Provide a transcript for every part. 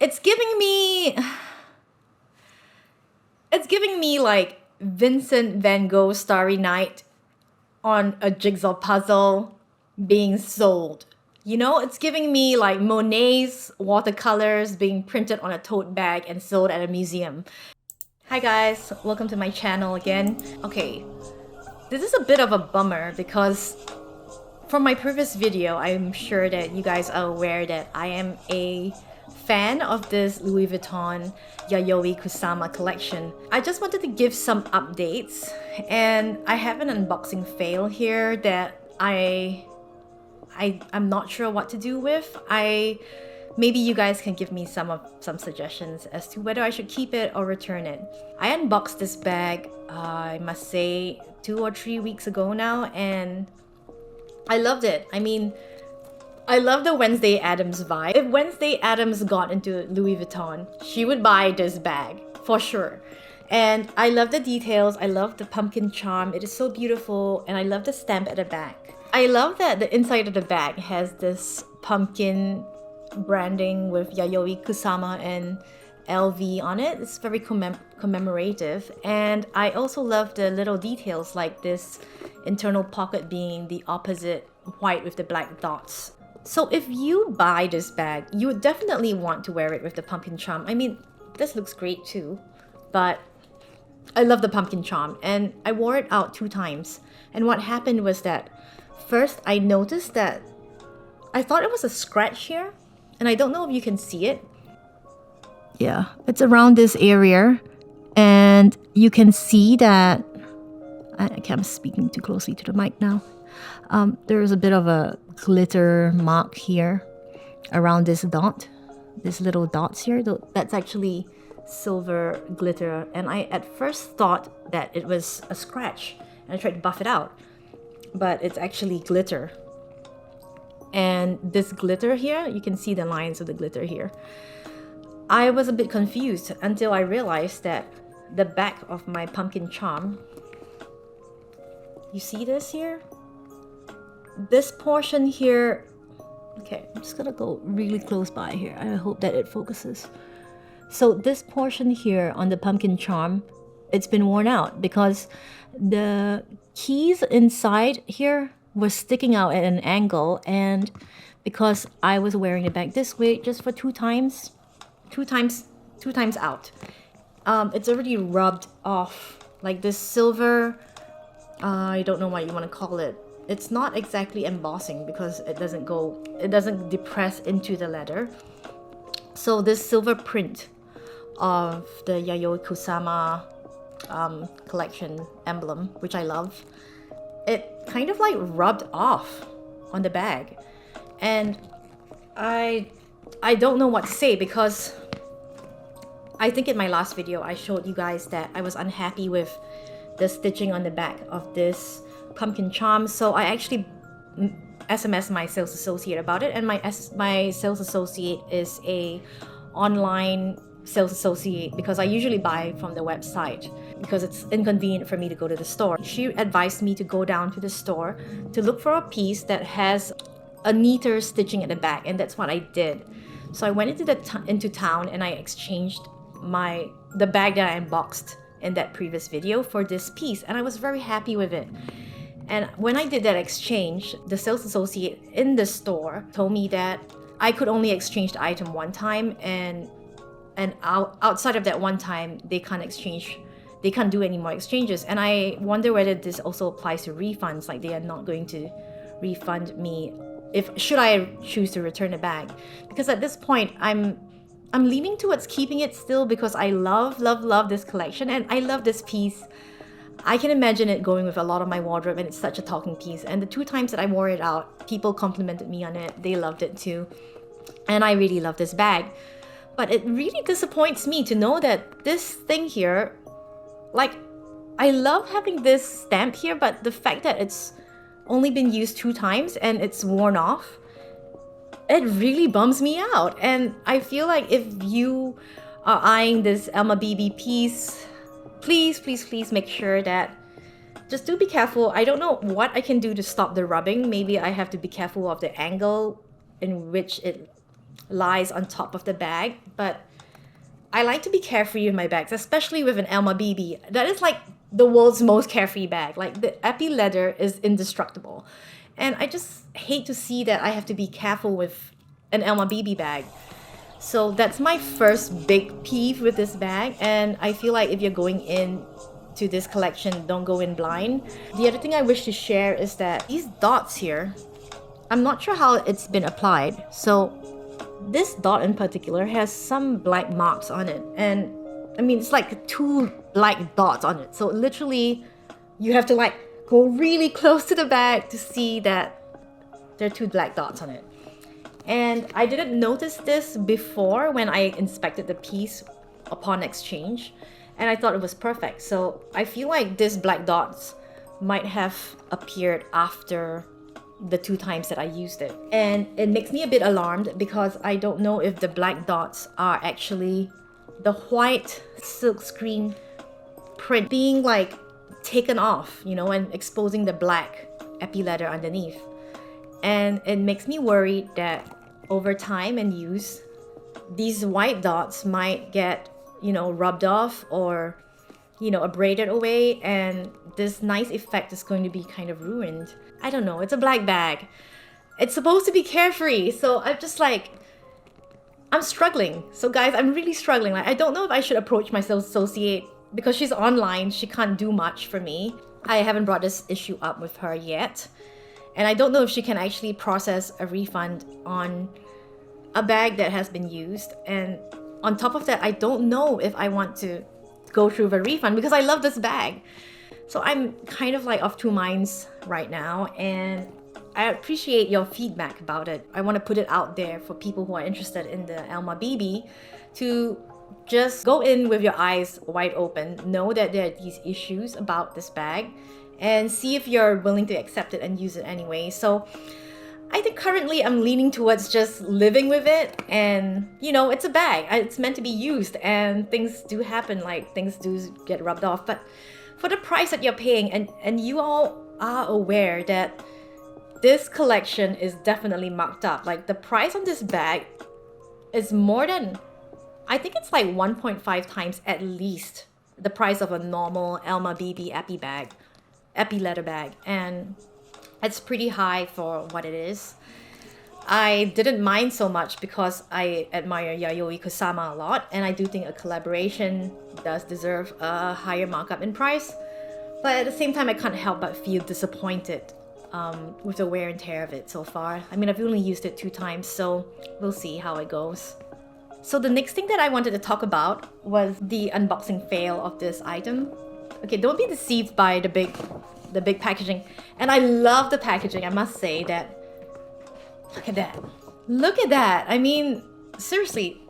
It's giving me... It's giving me like Vincent van Gogh Starry Night on a jigsaw puzzle being sold. You know, it's giving me like Monet's watercolors being printed on a tote bag and sold at a museum. Hi guys, welcome to my channel again. Okay, this is a bit of a bummer because from my previous video, I'm sure that you guys are aware that I am a fan of this Louis Vuitton Yayoi Kusama collection. I just wanted to give some updates, and I have an unboxing fail here that I'm not sure what to do with. Maybe you guys can give me some suggestions as to whether I should keep it or return it. I unboxed this bag, I must say 2 or 3 weeks ago now, and I loved it. I mean, I love the Wednesday Addams vibe. If Wednesday Addams got into Louis Vuitton, she would buy this bag for sure. And I love the details. I love the pumpkin charm. It is so beautiful, and I love the stamp at the back. I love that the inside of the bag has this pumpkin branding with Yayoi Kusama and LV on it. It's very commemorative. And I also love the little details like this internal pocket being the opposite white with the black dots. So if you buy this bag, you would definitely want to wear it with the pumpkin charm. I mean, this looks great too, but I love the pumpkin charm, and I wore it out 2 times. And what happened was that first I noticed that I thought it was a scratch here, and I don't know if you can see it. Yeah, it's around this area, and you can see that I'm speaking too closely to the mic now. There's a bit of a glitter mark here around this dot, this little dots here. That's actually silver glitter, and I at first thought that it was a scratch, and I tried to buff it out, but it's actually glitter. And this glitter here, you can see the lines of the glitter here. I was a bit confused until I realized that the back of my pumpkin charm, you see this here? This portion here, okay, I'm just gonna go really close by here. I hope that it focuses. So this portion here on the pumpkin charm, it's been worn out because the keys inside here were sticking out at an angle, and because I was wearing the bag this way just for two times out, it's already rubbed off. Like this silver, I don't know what you want to call it. It's not exactly embossing because it doesn't depress into the leather. So this silver print of the Yayoi Kusama collection emblem, which I love, it kind of like rubbed off on the bag. And I don't know what to say, because I think in my last video I showed you guys that I was unhappy with the stitching on the back of this pumpkin charm. So I actually SMS my sales associate about it, and my sales associate is a online sales associate because I usually buy from the website because it's inconvenient for me to go to the store. She advised me to go down to the store to look for a piece that has a neater stitching at the back, and that's what I did. So I went into town and I exchanged the bag that I unboxed in that previous video for this piece, and I was very happy with it. And when I did that exchange, the sales associate in the store told me that I could only exchange the item 1 time, and outside of that 1 time, they can't do any more exchanges. And I wonder whether this also applies to refunds, like they are not going to refund me should I choose to return the bag. Because at this point, I'm leaning towards keeping it still because I love this collection, and I love this piece. I can imagine it going with a lot of my wardrobe, and it's such a talking piece. And the 2 times that I wore it out, people complimented me on it. They loved it too. And I really love this bag. But it really disappoints me to know that this thing here, like, I love having this stamp here, but the fact that it's only been used 2 times and it's worn off, it really bums me out. And I feel like if you are eyeing this Alma BB piece, please make sure that, just do be careful. I don't know what I can do to stop the rubbing. Maybe I have to be careful of the angle in which lies on top of the bag, but I like to be carefree with my bags, especially with an Alma BB. That is like the world's most carefree bag. Like the epi leather is indestructible. And I just hate to see that I have to be careful with an Alma BB bag. So that's my first big peeve with this bag, and I feel like if you're going in to this collection, don't go in blind. The other thing I wish to share is that these dots here, I'm not sure how it's been applied. So this dot in particular has some black marks on it, and I mean it's like 2 black dots on it. So literally you have to like go really close to the bag to see that there are 2 black dots on it. And I didn't notice this before when I inspected the piece upon exchange, and I thought it was perfect. So I feel like these black dots might have appeared after the 2 times that I used it. And it makes me a bit alarmed because I don't know if the black dots are actually the white silkscreen print being like taken off, you know, and exposing the black epi leather underneath. And it makes me worried that over time and use, these white dots might get, you know, rubbed off or, you know, abraded away, and this nice effect is going to be kind of ruined. I don't know, it's a black bag. It's supposed to be carefree, so I'm struggling. So guys, I'm really struggling. Like, I don't know if I should approach my sales associate because she's online, she can't do much for me. I haven't brought this issue up with her yet. And I don't know if she can actually process a refund on a bag that has been used. And on top of that, I don't know if I want to go through the refund because I love this bag. So I'm kind of like of 2 minds right now, and I appreciate your feedback about it. I want to put it out there for people who are interested in the Alma BB to just go in with your eyes wide open, know that there are these issues about this bag, and see if you're willing to accept it and use it anyway. So I think currently I'm leaning towards just living with it, and you know, it's a bag. It's meant to be used, and things do happen, like things do get rubbed off. But for the price that you're paying, and you all are aware that this collection is definitely marked up. Like the price on this bag is more than, I think it's like 1.5 times at least the price of a normal Alma BB epi leather bag, and it's pretty high for what it is. I didn't mind so much because I admire Yayoi Kusama a lot, and I do think a collaboration does deserve a higher markup in price. But at the same time, I can't help but feel disappointed with the wear and tear of it so far. I mean, I've only used it 2 times, so we'll see how it goes. So the next thing that I wanted to talk about was the unboxing fail of this item. Okay, don't be deceived by the big packaging. And I love the packaging, I must say that. Look at that. Look at that. I mean, seriously,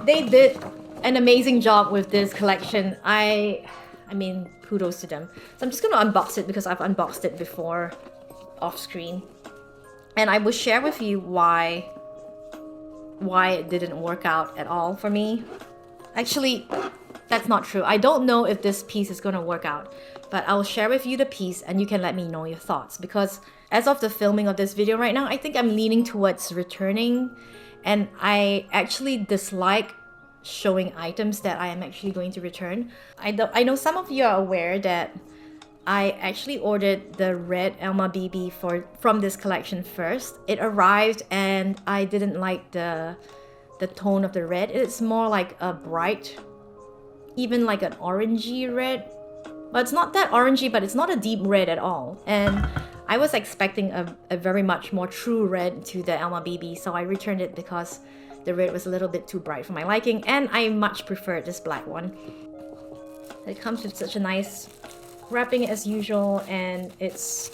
they did an amazing job with this collection. I mean, kudos to them. So I'm just gonna unbox it because I've unboxed it before off screen. And I will share with you why it didn't work out at all for me. Actually, that's not true. I don't know if this piece is gonna work out, but I'll share with you the piece and you can let me know your thoughts, because as of the filming of this video right now, I think I'm leaning towards returning, and I actually dislike showing items that I am actually going to return. I know some of you are aware that I actually ordered the red Alma BB from this collection first. It arrived and I didn't like the tone of the red. It's more like a bright, even like an orangey red. But it's not that orangey, but it's not a deep red at all. And I was expecting a very much more true red to the Alma BB, so I returned it because the red was a little bit too bright for my liking, and I much preferred this black one. It comes with such a nice wrapping as usual, and it's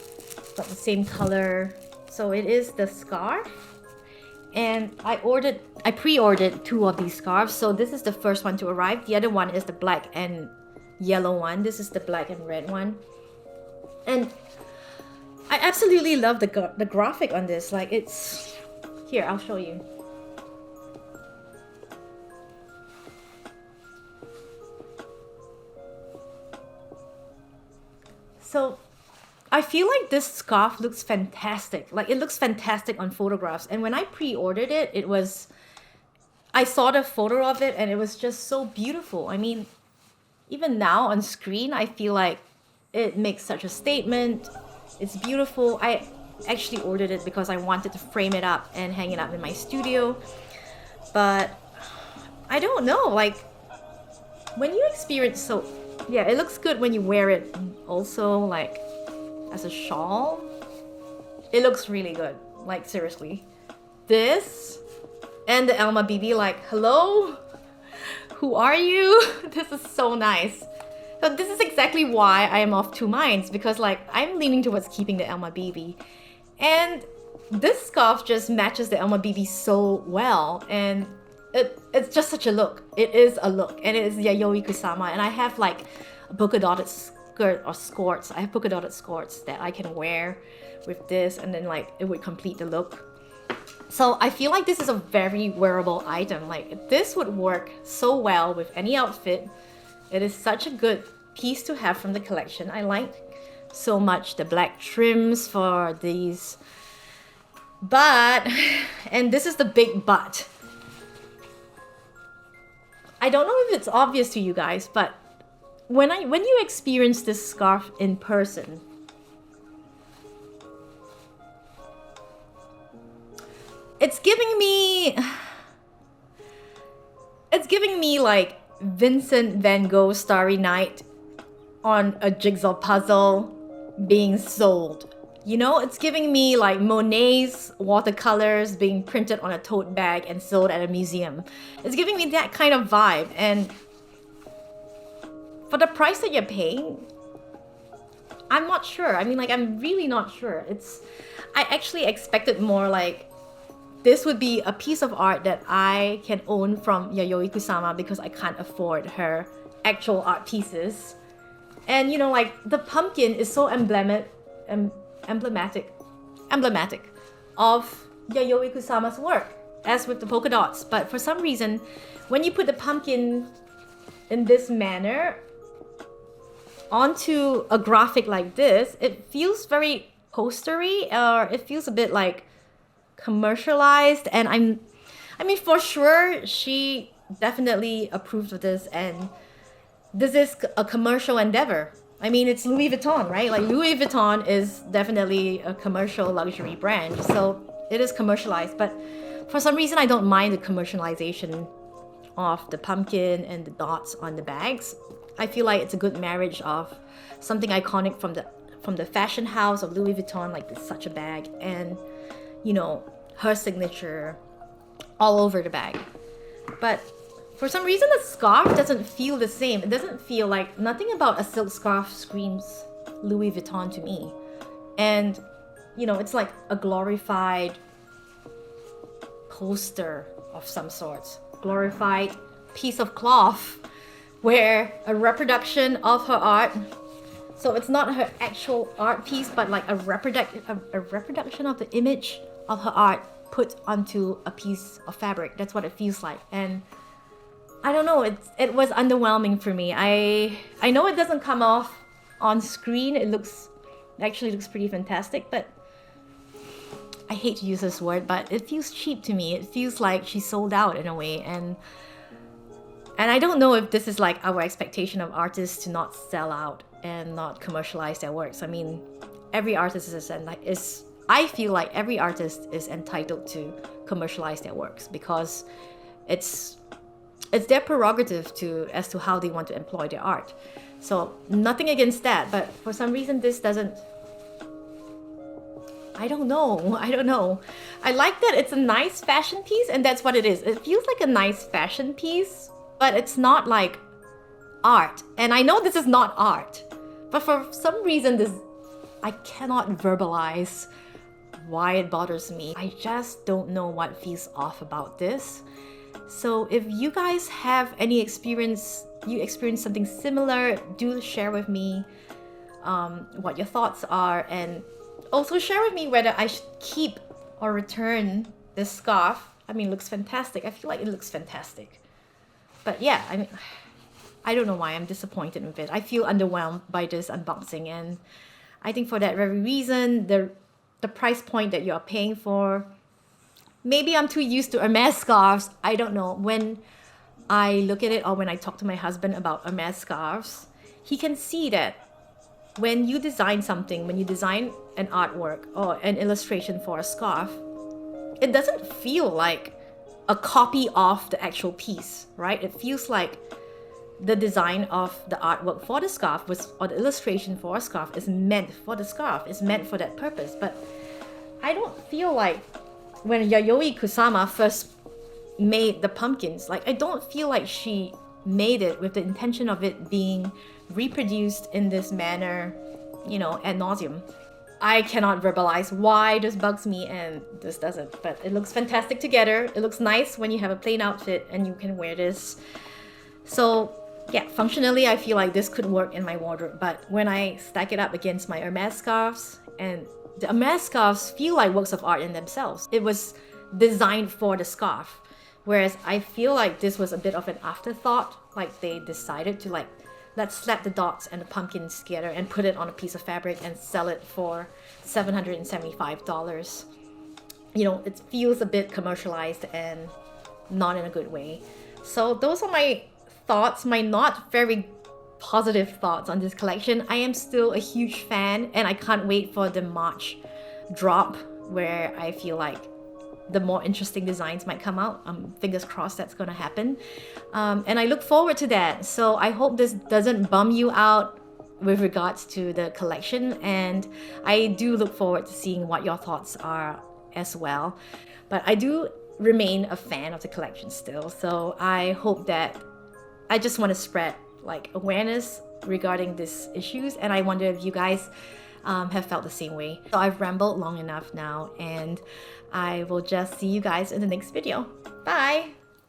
got the same color. So it is the scarf, and I pre-ordered 2 of these scarves. So this is the first one to arrive. The other one is the black and yellow one. This is the black and red one, and I absolutely love the graphic on this. Like, it's here, I'll show you. So I feel like this scarf looks fantastic. Like, it looks fantastic on photographs, and when I pre-ordered it, it was I saw the photo of it and it was just so beautiful. I mean, even now on screen, I feel like it makes such a statement. It's beautiful. I actually ordered it because I wanted to frame it up and hang it up in my studio. But I don't know, like when you experience so yeah, it looks good when you wear it also like as a shawl. It looks really good. Like seriously. This and the Alma BB, like, hello? Who are you? This is so nice. So this is exactly why I am of two minds, because like I'm leaning towards keeping the Alma BB. And this scarf just matches the Alma BB so well, and it's just such a look. It is a look, and it is Yayoi Kusama, and I have like a polka dotted skirt or skirts. I have polka dotted skirts that I can wear with this, and then like it would complete the look. So I feel like this is a very wearable item. Like this would work so well with any outfit. It is such a good piece to have from the collection. I like so much the black trims for these. But, and this is the big but. I don't know if it's obvious to you guys, but when you experience this scarf in person, it's giving me like Vincent van Gogh Starry Night on a jigsaw puzzle being sold. You know, it's giving me like Monet's watercolors being printed on a tote bag and sold at a museum. It's giving me that kind of vibe, and for the price that you're paying, I'm not sure. I mean, like, I'm really not sure. I actually expected more like this would be a piece of art that I can own from Yayoi Kusama because I can't afford her actual art pieces. And you know, like the pumpkin is so emblematic of Yayoi Kusama's work, as with the polka dots. But for some reason, when you put the pumpkin in this manner onto a graphic like this, it feels very postery, or it feels a bit like commercialized. And I mean, for sure, she definitely approved of this, and this is a commercial endeavor. I mean, it's Louis Vuitton, right? Like Louis Vuitton is definitely a commercial luxury brand, so it is commercialized. But for some reason, I don't mind the commercialization of the pumpkin and the dots on the bags. I feel like it's a good marriage of something iconic from the fashion house of Louis Vuitton, like this, such a bag, and you know, her signature all over the bag. But for some reason, the scarf doesn't feel the same. It doesn't feel like, nothing about a silk scarf screams Louis Vuitton to me. And, you know, it's like a glorified poster of some sorts. Glorified piece of cloth where a reproduction of her art. So it's not her actual art piece, but like a reproduction of the image of her art put onto a piece of fabric. That's what it feels like. And I don't know, it was underwhelming for me. I know it doesn't come off on screen. It actually looks pretty fantastic, but I hate to use this word, but it feels cheap to me. It feels like she sold out in a way, and I don't know if this is like our expectation of artists to not sell out and not commercialize their works. I mean, every artist I feel like every artist is entitled to commercialize their works because it's their prerogative as to how they want to employ their art. So nothing against that, but for some reason this doesn't. I don't know. I like that it's a nice fashion piece, and that's what it is. It feels like a nice fashion piece, but it's not like art. And I know this is not art, but for some reason I cannot verbalize why it bothers me. I just don't know what feels off about this. So if you guys have any experience, you experienced something similar, do share with me what your thoughts are, and also share with me whether I should keep or return this scarf. I mean, it looks fantastic. I feel like it looks fantastic. But yeah, I mean, I don't know why I'm disappointed with it. I feel underwhelmed by this unboxing, and I think for that very reason, the price point that you are paying for, maybe I'm too used to Hermes scarves. I don't know. When I look at it or when I talk to my husband about Hermes scarves, he can see that when you design something, when you design an artwork or an illustration for a scarf, it doesn't feel like a copy of the actual piece, right? It feels like the design of the artwork for the scarf or the illustration for a scarf is meant for the scarf, is meant for that purpose. But I don't feel like when Yayoi Kusama first made the pumpkins, like I don't feel like she made it with the intention of it being reproduced in this manner, ad nauseum. I cannot verbalize why this bugs me and this doesn't, but it looks fantastic together. It looks nice when you have a plain outfit and you can wear this. So yeah, functionally I feel like this could work in my wardrobe, but when I stack it up against my Hermes scarves, and the Hermes scarves feel like works of art in themselves. It was designed for the scarf, whereas I feel like this was a bit of an afterthought, like they decided to let's slap the dots and the pumpkins together and put it on a piece of fabric and sell it for $775. It feels a bit commercialized and not in a good way. So those are my thoughts, my not very positive thoughts on this collection. I am still a huge fan and I can't wait for the March drop where I feel like the more interesting designs might come out. Fingers crossed that's gonna happen. And I look forward to that. So I hope this doesn't bum you out with regards to the collection. And I do look forward to seeing what your thoughts are as well. But I do remain a fan of the collection still. So I hope that I just want to spread awareness regarding these issues. And I wonder if you guys have felt the same way. So I've rambled long enough now, and I will just see you guys in the next video. Bye!